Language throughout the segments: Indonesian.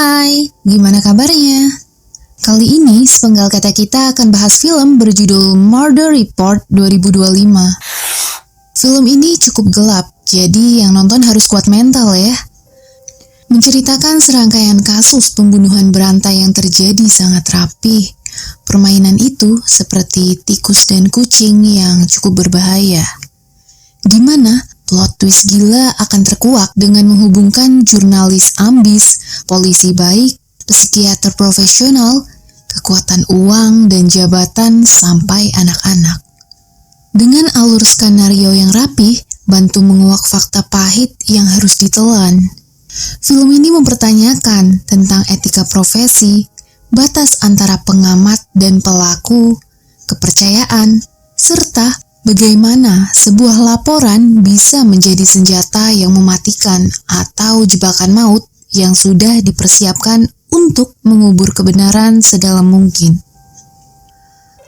Hai, gimana kabarnya? Kali ini sepenggal kata kita akan bahas film berjudul Murder Report 2025. Film ini cukup gelap, jadi yang nonton harus kuat mental ya. Menceritakan serangkaian kasus pembunuhan berantai yang terjadi sangat rapih. Permainan itu seperti tikus dan kucing yang cukup berbahaya. Di mana plot twist gila akan terkuak dengan menghubungkan jurnalis ambis, polisi baik, psikiater profesional, kekuatan uang dan jabatan sampai anak-anak. Dengan alur skenario yang rapih, bantu menguak fakta pahit yang harus ditelan. Film ini mempertanyakan tentang etika profesi, batas antara pengamat dan pelaku, kepercayaan, serta bagaimana sebuah laporan bisa menjadi senjata yang mematikan atau jebakan maut yang sudah dipersiapkan untuk mengubur kebenaran sedalam mungkin.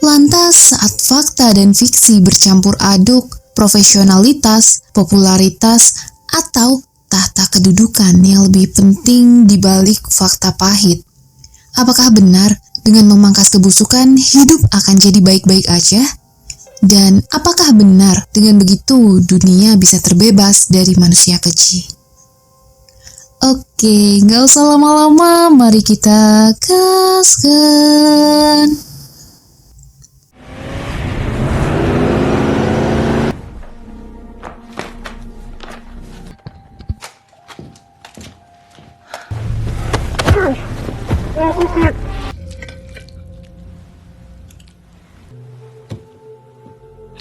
Lantas, saat fakta dan fiksi bercampur aduk, profesionalitas, popularitas, atau tahta kedudukan yang lebih penting dibalik fakta pahit. Apakah benar dengan memangkas kebusukan hidup akan jadi baik-baik aja? Dan apakah benar dengan begitu dunia bisa terbebas dari manusia keji? Oke, nggak usah lama-lama, mari kita gaskan.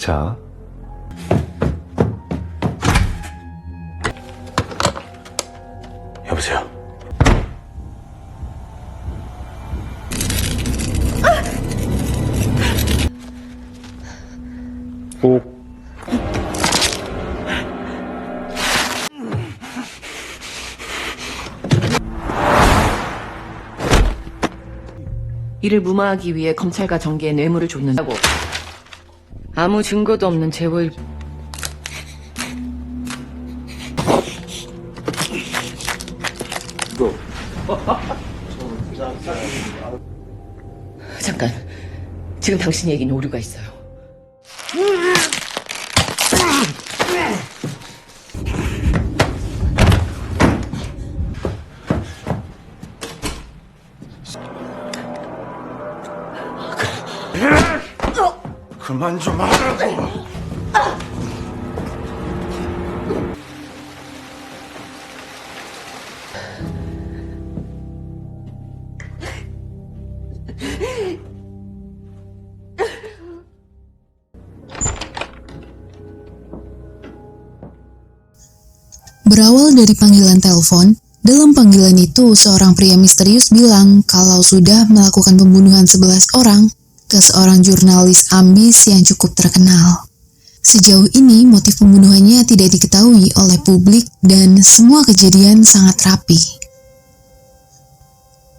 자, 여보세요. 오. 이를 무마하기 위해 검찰과 정계에 뇌물을 줬는다고. 아무 증거도 없는 제보일. 잠깐, 지금 당신 얘기는 오류가 있어요. 그만 좀 하라고. Berawal dari panggilan telepon, dalam panggilan itu seorang pria misterius bilang kalau sudah melakukan pembunuhan 11 orang ke seorang jurnalis ambis yang cukup terkenal. Sejauh ini motif pembunuhannya tidak diketahui oleh publik dan semua kejadian sangat rapi.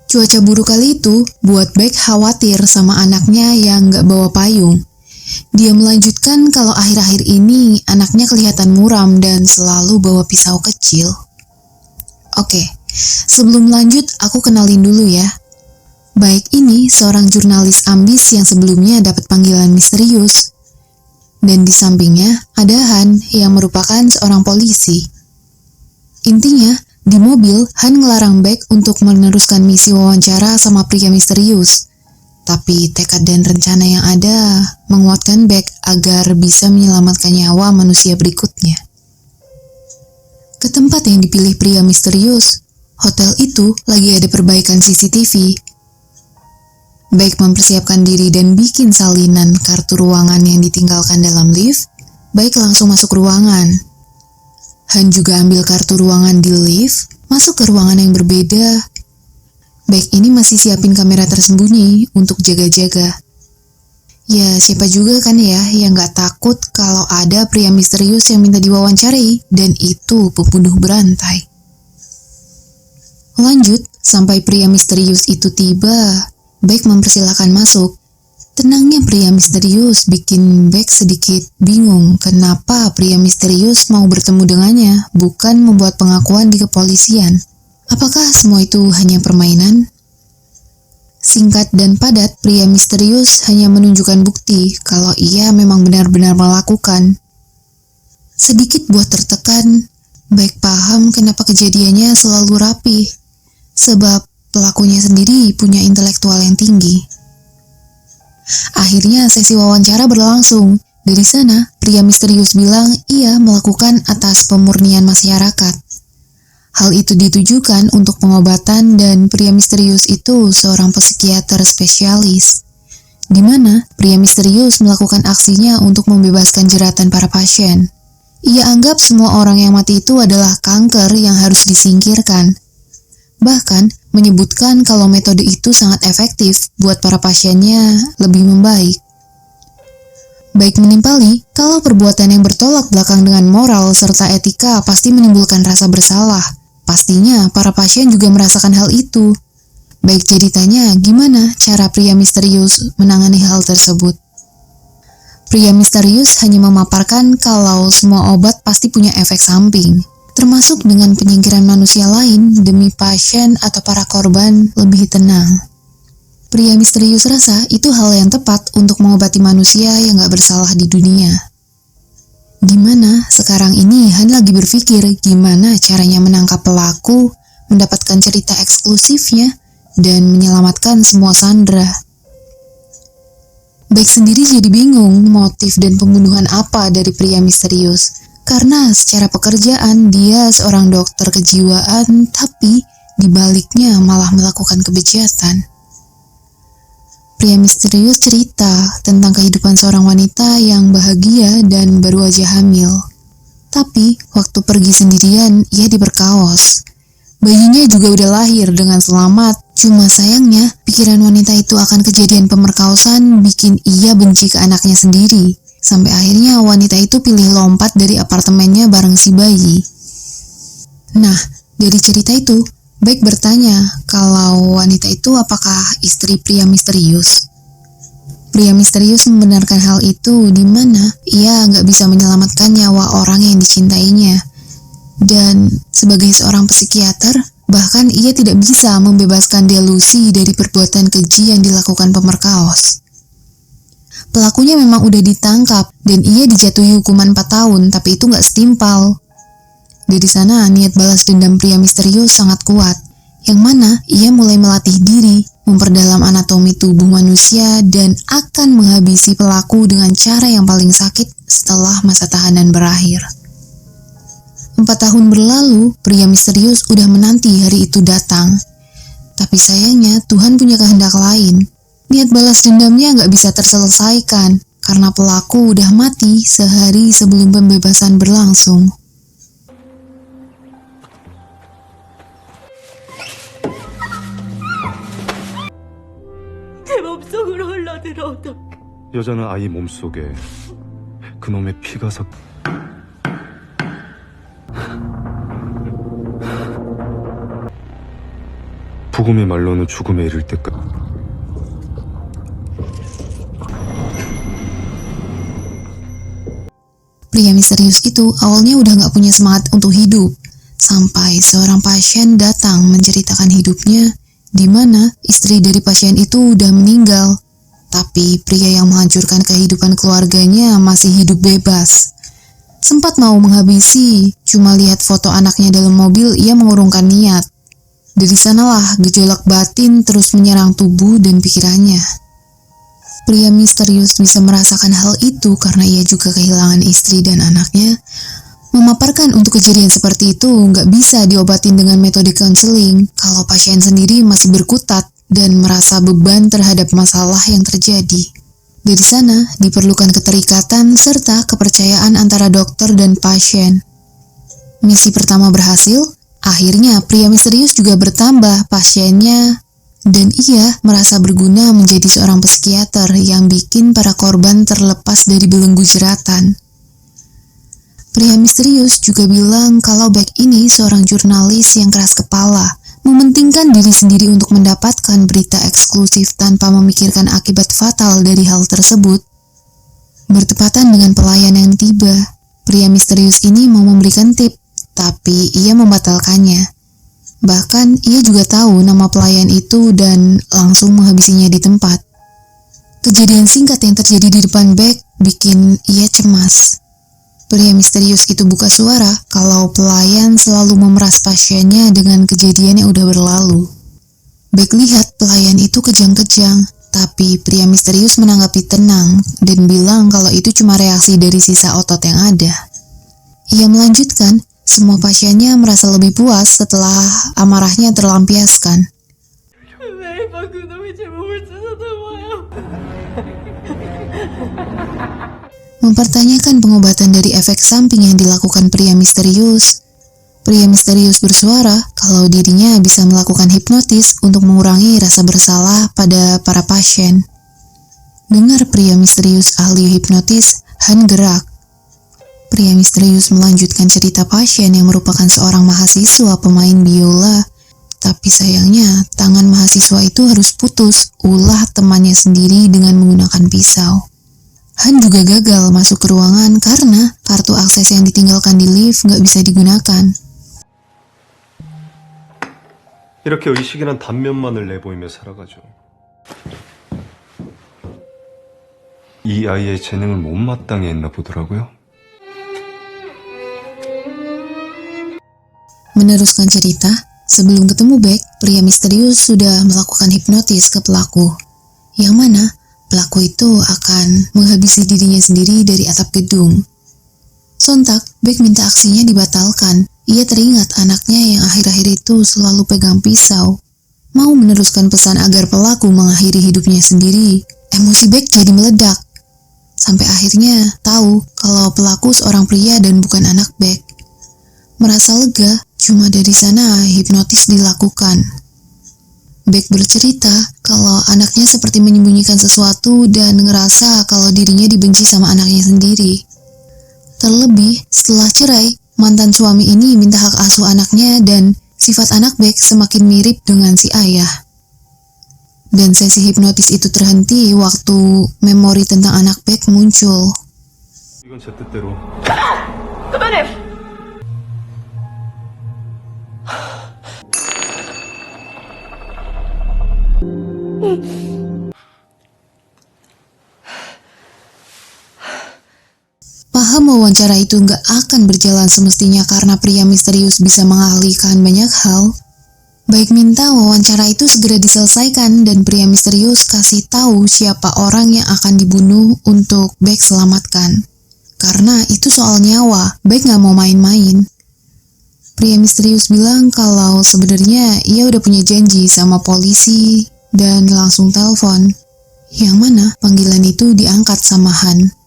Cuaca buruk kali itu buat Beck khawatir sama anaknya yang gak bawa payung. Dia melanjutkan kalau akhir-akhir ini anaknya kelihatan muram dan selalu bawa pisau kecil. Oke, sebelum lanjut aku kenalin dulu ya. Baik ini seorang jurnalis ambis yang sebelumnya dapat panggilan misterius. Dan di sampingnya ada Han yang merupakan seorang polisi. Intinya, di mobil Han ngelarang Beck untuk meneruskan misi wawancara sama pria misterius. Tapi tekad dan rencana yang ada menguatkan Beck agar bisa menyelamatkan nyawa manusia berikutnya. Ke tempat yang dipilih pria misterius, hotel itu lagi ada perbaikan CCTV. Baik mempersiapkan diri dan bikin salinan kartu ruangan yang ditinggalkan dalam lift, Baik langsung masuk ruangan. Han juga ambil kartu ruangan di lift, masuk ke ruangan yang berbeda. Baik ini masih siapin kamera tersembunyi untuk jaga-jaga. Ya siapa juga kan ya yang gak takut kalau ada pria misterius yang minta diwawancarai dan itu pembunuh berantai. Lanjut, sampai pria misterius itu tiba, Beck mempersilahkan masuk. Tenangnya pria misterius bikin Beck sedikit bingung kenapa pria misterius mau bertemu dengannya, bukan membuat pengakuan di kepolisian. Apakah semua itu hanya permainan? Singkat dan padat, pria misterius hanya menunjukkan bukti kalau ia memang benar-benar melakukan. Sedikit buat tertekan, Beck paham kenapa kejadiannya selalu rapi, sebab pelakunya sendiri punya intelektual yang tinggi. Akhirnya sesi wawancara berlangsung. Dari sana, pria misterius bilang ia melakukan atas pemurnian masyarakat. Hal itu ditujukan untuk pengobatan dan pria misterius itu seorang psikiater spesialis, di mana pria misterius melakukan aksinya untuk membebaskan jeratan para pasien. Ia anggap semua orang yang mati itu adalah kanker yang harus disingkirkan. Bahkan menyebutkan kalau metode itu sangat efektif buat para pasiennya lebih membaik. Baik menimpali, kalau perbuatan yang bertolak belakang dengan moral serta etika pasti menimbulkan rasa bersalah. Pastinya para pasien juga merasakan hal itu. Baik, jadi tanya gimana cara pria misterius menangani hal tersebut. Pria misterius hanya memaparkan kalau semua obat pasti punya efek samping, termasuk dengan penyingkiran manusia lain demi pasien atau para korban lebih tenang. Pria misterius rasa itu hal yang tepat untuk mengobati manusia yang gak bersalah di dunia. Gimana sekarang ini Han lagi berpikir gimana caranya menangkap pelaku, mendapatkan cerita eksklusifnya, dan menyelamatkan semua sandera. Beck sendiri jadi bingung motif dan pembunuhan apa dari pria misterius, karena secara pekerjaan dia seorang dokter kejiwaan, tapi dibaliknya malah melakukan kebejatan. Pria misterius cerita tentang kehidupan seorang wanita yang bahagia dan baru aja hamil. Tapi, waktu pergi sendirian, ia diperkaos. Bayinya juga udah lahir dengan selamat. Cuma sayangnya, pikiran wanita itu akan kejadian pemerkosaan bikin ia benci ke anaknya sendiri. Sampai akhirnya wanita itu pilih lompat dari apartemennya bareng si bayi. Nah, dari cerita itu, Beck bertanya kalau wanita itu apakah istri pria misterius. Pria misterius membenarkan hal itu di mana ia nggak bisa menyelamatkan nyawa orang yang dicintainya. Dan sebagai seorang psikiater, bahkan ia tidak bisa membebaskan delusi dari perbuatan keji yang dilakukan pemerkaos. Pelakunya memang udah ditangkap dan ia dijatuhi hukuman 4 tahun, tapi itu nggak setimpal. Dari sana, niat balas dendam pria misterius sangat kuat, yang mana ia mulai melatih diri, memperdalam anatomi tubuh manusia, dan akan menghabisi pelaku dengan cara yang paling sakit setelah masa tahanan berakhir. 4 tahun berlalu, pria misterius udah menanti hari itu datang. Tapi sayangnya Tuhan punya kehendak lain. Niat balas dendamnya nggak bisa terselesaikan, karena pelaku udah mati sehari sebelum pembebasan berlangsung. 제 몸속으로 흘러들어오던 여자는 아이 몸속에 그놈의 피가 섞... 부금의 말로는 죽음에 이를 때까지. Pria misterius itu awalnya udah gak punya semangat untuk hidup, sampai seorang pasien datang menceritakan hidupnya, di mana istri dari pasien itu udah meninggal, tapi pria yang menghancurkan kehidupan keluarganya masih hidup bebas. Sempat mau menghabisi, cuma lihat foto anaknya dalam mobil, ia mengurungkan niat. Dari sanalah gejolak batin terus menyerang tubuh dan pikirannya. Pria misterius bisa merasakan hal itu karena ia juga kehilangan istri dan anaknya. Memaparkan untuk kejadian seperti itu nggak bisa diobatin dengan metode konseling kalau pasien sendiri masih berkutat dan merasa beban terhadap masalah yang terjadi. Dari sana diperlukan keterikatan serta kepercayaan antara dokter dan pasien. Misi pertama berhasil, akhirnya pria misterius juga bertambah pasiennya. Dan ia merasa berguna menjadi seorang psikiater yang bikin para korban terlepas dari belenggu jeratan. Pria misterius juga bilang kalau Beck ini seorang jurnalis yang keras kepala, mementingkan diri sendiri untuk mendapatkan berita eksklusif tanpa memikirkan akibat fatal dari hal tersebut. Bertepatan dengan pelayan yang tiba, pria misterius ini mau memberikan tip, tapi ia membatalkannya. Bahkan ia juga tahu nama pelayan itu dan langsung menghabisinya di tempat. Kejadian singkat yang terjadi di depan Beck bikin ia cemas. Pria misterius itu buka suara kalau pelayan selalu memeras pasiennya dengan kejadian yang udah berlalu. Beck lihat pelayan itu kejang-kejang, tapi pria misterius menanggapi tenang dan bilang kalau itu cuma reaksi dari sisa otot yang ada. Ia melanjutkan, semua pasiennya merasa lebih puas setelah amarahnya terlampiaskan. Mempertanyakan pengobatan dari efek samping yang dilakukan pria misterius bersuara kalau dirinya bisa melakukan hipnotis untuk mengurangi rasa bersalah pada para pasien. Dengar pria misterius ahli hipnotis, Han gerak. Pria misterius melanjutkan cerita pasien yang merupakan seorang mahasiswa pemain biola. Tapi sayangnya, tangan mahasiswa itu harus putus ulah temannya sendiri dengan menggunakan pisau. Han juga gagal masuk ke ruangan karena kartu akses yang ditinggalkan di lift nggak bisa digunakan. 이렇게 의식이란 단면만을 내보이며 살아가죠. 이 아이의 재능을 못마땅히 했나 보더라고요. Meneruskan cerita, sebelum ketemu Beck, pria misterius sudah melakukan hipnotis ke pelaku. Yang mana pelaku itu akan menghabisi dirinya sendiri dari atap gedung. Sontak, Beck minta aksinya dibatalkan. Ia teringat anaknya yang akhir-akhir itu selalu pegang pisau. Mau meneruskan pesan agar pelaku mengakhiri hidupnya sendiri. Emosi Beck jadi meledak. Sampai akhirnya tahu kalau pelaku seorang pria dan bukan anak Beck. Merasa lega, cuma dari sana hipnotis dilakukan. Beck bercerita kalau anaknya seperti menyembunyikan sesuatu dan ngerasa kalau dirinya dibenci sama anaknya sendiri. Terlebih, setelah cerai, mantan suami ini minta hak asuh anaknya dan sifat anak Beck semakin mirip dengan si ayah. Dan sesi hipnotis itu terhenti waktu memori tentang anak Beck muncul. 이건 제 뜻대로. 그만해! Paham wawancara itu nggak akan berjalan semestinya karena pria misterius bisa mengalihkan banyak hal. Baik minta wawancara itu segera diselesaikan dan pria misterius kasih tahu siapa orang yang akan dibunuh untuk Beck selamatkan. Karena itu soal nyawa, Beck nggak mau main-main. Pria misterius bilang kalau sebenarnya ia udah punya janji sama polisi dan langsung telepon. Yang mana panggilan itu diangkat sama Han.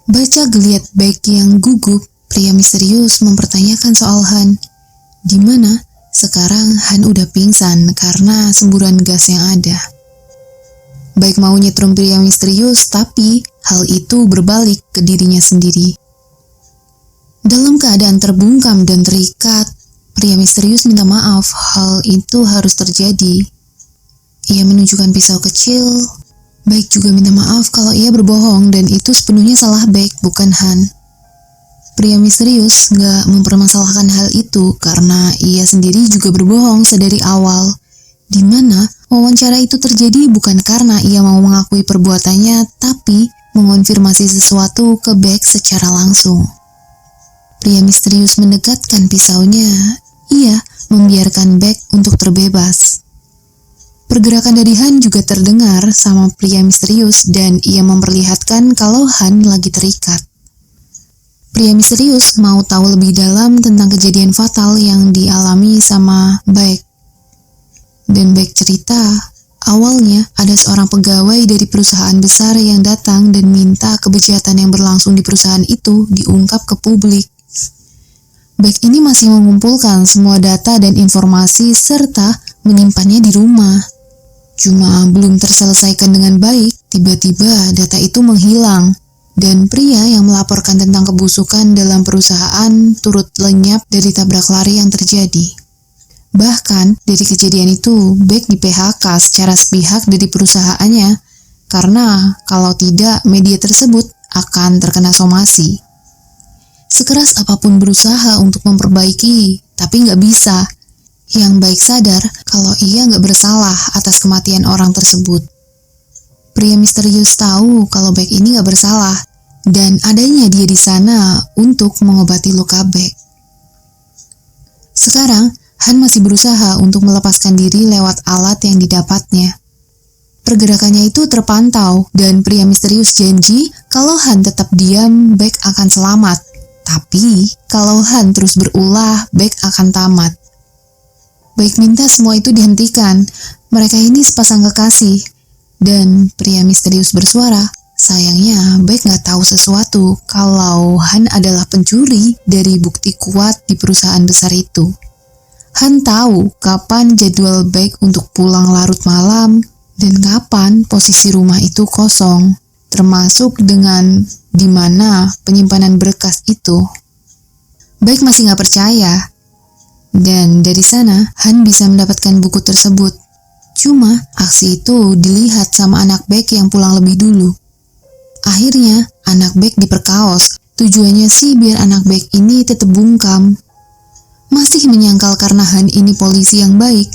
Baca geliat Beck yang gugup, pria misterius mempertanyakan soal Han. Di mana sekarang Han udah pingsan karena semburan gas yang ada. Beck mau nyetrum pria misterius, tapi hal itu berbalik ke dirinya sendiri. Dalam keadaan terbungkam dan terikat, pria misterius minta maaf hal itu harus terjadi. Ia menunjukkan pisau kecil. Beck juga minta maaf kalau ia berbohong dan itu sepenuhnya salah Beck, bukan Han. Pria misterius nggak mempermasalahkan hal itu karena ia sendiri juga berbohong sedari awal. Di mana wawancara itu terjadi bukan karena ia mau mengakui perbuatannya, tapi mengonfirmasi sesuatu ke Beck secara langsung. Pria misterius mendekatkan pisaunya. Ia membiarkan Beck untuk terbebas. Pergerakan dari Han juga terdengar sama pria misterius dan ia memperlihatkan kalau Han lagi terikat. Pria misterius mau tahu lebih dalam tentang kejadian fatal yang dialami sama Beck. Dan Beck cerita, awalnya ada seorang pegawai dari perusahaan besar yang datang dan minta kejahatan yang berlangsung di perusahaan itu diungkap ke publik. Beck ini masih mengumpulkan semua data dan informasi serta menyimpannya di rumah. Cuma belum terselesaikan dengan baik, tiba-tiba data itu menghilang. Dan pria yang melaporkan tentang kebusukan dalam perusahaan turut lenyap dari tabrak lari yang terjadi. Bahkan, dari kejadian itu, Beck di-PHK secara sepihak dari perusahaannya, karena kalau tidak, media tersebut akan terkena somasi. Sekeras apapun berusaha untuk memperbaiki, tapi nggak bisa. Yang baik sadar kalau ia nggak bersalah atas kematian orang tersebut. Pria misterius tahu kalau Beck ini nggak bersalah dan adanya dia di sana untuk mengobati luka Beck. Sekarang, Han masih berusaha untuk melepaskan diri lewat alat yang didapatnya. Pergerakannya itu terpantau dan pria misterius janji kalau Han tetap diam, Beck akan selamat. Tapi, kalau Han terus berulah, Beck akan tamat. Beck minta semua itu dihentikan. Mereka ini sepasang kekasih. Dan pria misterius bersuara, sayangnya Beck nggak tahu sesuatu kalau Han adalah pencuri dari bukti kuat di perusahaan besar itu. Han tahu kapan jadwal Beck untuk pulang larut malam dan kapan posisi rumah itu kosong, termasuk dengan di mana penyimpanan berkas itu. Beck masih nggak percaya, dan dari sana Han bisa mendapatkan buku tersebut. Cuma aksi itu dilihat sama anak Beck yang pulang lebih dulu. Akhirnya anak Beck diperkaos. Tujuannya sih biar anak Beck ini tetap bungkam. Masih menyangkal karena Han ini polisi yang baik.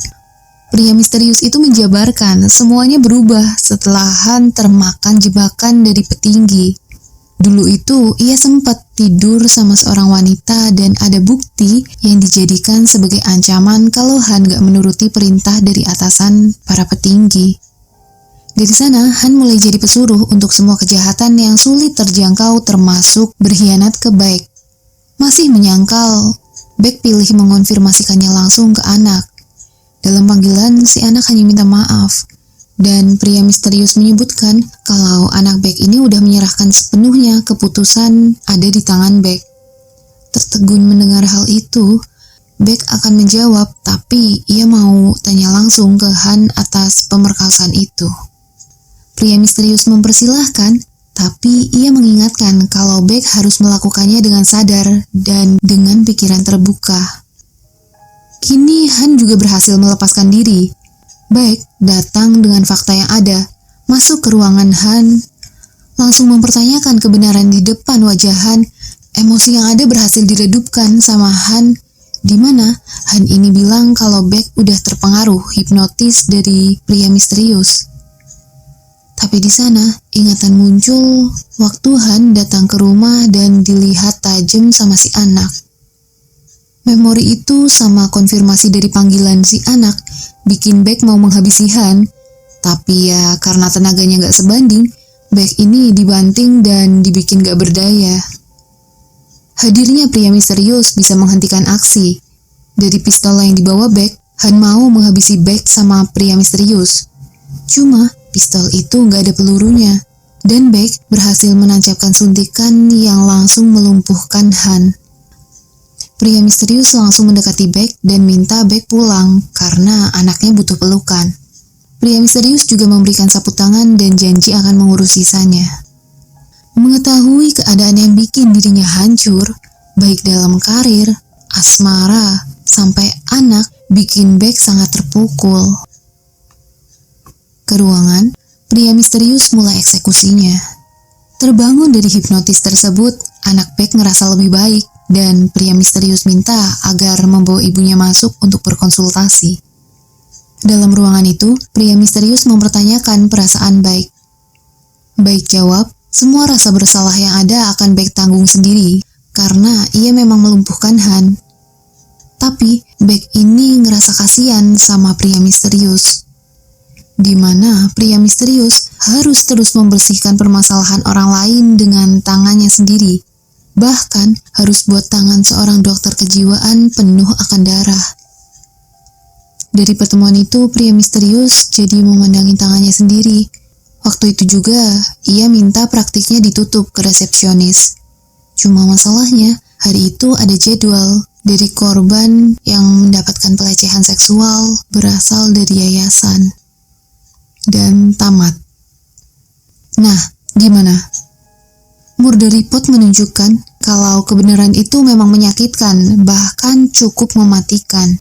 Pria misterius itu menjabarkan semuanya berubah setelah Han termakan jebakan dari petinggi. Dulu itu ia sempat tidur sama seorang wanita dan ada bukti yang dijadikan sebagai ancaman kalau Han gak menuruti perintah dari atasan para petinggi. Dari sana Han mulai jadi pesuruh untuk semua kejahatan yang sulit terjangkau termasuk berkhianat ke Beck. Masih menyangkal, Beck pilih mengonfirmasikannya langsung ke anak. Dalam panggilan si anak hanya minta maaf. Dan pria misterius menyebutkan kalau anak Beck ini udah menyerahkan sepenuhnya keputusan ada di tangan Beck. Tertegun mendengar hal itu, Beck akan menjawab, tapi ia mau tanya langsung ke Han atas pemerkosaan itu. Pria misterius mempersilahkan, tapi ia mengingatkan kalau Beck harus melakukannya dengan sadar dan dengan pikiran terbuka. Kini Han juga berhasil melepaskan diri. Beck datang dengan fakta yang ada, masuk ke ruangan Han, langsung mempertanyakan kebenaran di depan wajah Han. Emosi yang ada berhasil diredupkan sama Han, di mana Han ini bilang kalau Beck udah terpengaruh hipnotis dari pria misterius. Tapi di sana, ingatan muncul waktu Han datang ke rumah dan dilihat tajam sama si anak. Memori itu sama konfirmasi dari panggilan si anak bikin Beck mau menghabisi Han. Tapi ya karena tenaganya gak sebanding, Beck ini dibanting dan dibikin gak berdaya. Hadirnya pria misterius bisa menghentikan aksi. Dari pistol yang dibawa Beck, Han mau menghabisi Beck sama pria misterius. Cuma pistol itu gak ada pelurunya. Dan Beck berhasil menancapkan suntikan yang langsung melumpuhkan Han. Pria misterius langsung mendekati Beck dan minta Beck pulang karena anaknya butuh pelukan. Pria misterius juga memberikan sapu tangan dan janji akan mengurus sisanya. Mengetahui keadaan yang bikin dirinya hancur, baik dalam karir, asmara, sampai anak, bikin Beck sangat terpukul. Ke ruangan, pria misterius mulai eksekusinya. Terbangun dari hipnotis tersebut, anak Beck ngerasa lebih baik. Dan pria misterius minta agar membawa ibunya masuk untuk berkonsultasi. Dalam ruangan itu, pria misterius mempertanyakan perasaan Beck. Beck jawab, semua rasa bersalah yang ada akan Beck tanggung sendiri, karena ia memang melumpuhkan Han. Tapi, Beck ini ngerasa kasihan sama pria misterius. Di mana pria misterius harus terus membersihkan permasalahan orang lain dengan tangannya sendiri. Bahkan harus buat tangan seorang dokter kejiwaan penuh akan darah. Dari pertemuan itu, pria misterius jadi memandangi tangannya sendiri. Waktu itu juga, ia minta praktiknya ditutup ke resepsionis. Cuma masalahnya, hari itu ada jadwal dari korban yang mendapatkan pelecehan seksual berasal dari yayasan. Dan tamat. Nah, gimana? Murder report menunjukkan kalau kebenaran itu memang menyakitkan, bahkan cukup mematikan.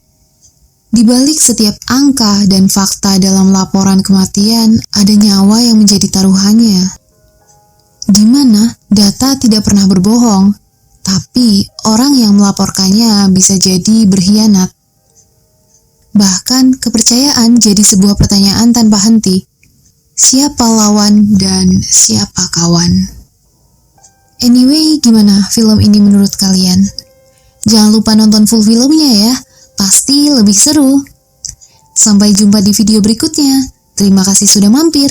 Di balik setiap angka dan fakta dalam laporan kematian, ada nyawa yang menjadi taruhannya. Di mana data tidak pernah berbohong, tapi orang yang melaporkannya bisa jadi berkhianat. Bahkan kepercayaan jadi sebuah pertanyaan tanpa henti. Siapa lawan dan siapa kawan? Anyway, gimana film ini menurut kalian? Jangan lupa nonton full filmnya ya, pasti lebih seru. Sampai jumpa di video berikutnya. Terima kasih sudah mampir.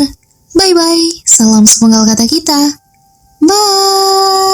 Bye-bye, salam sepenggal kata kita. Bye!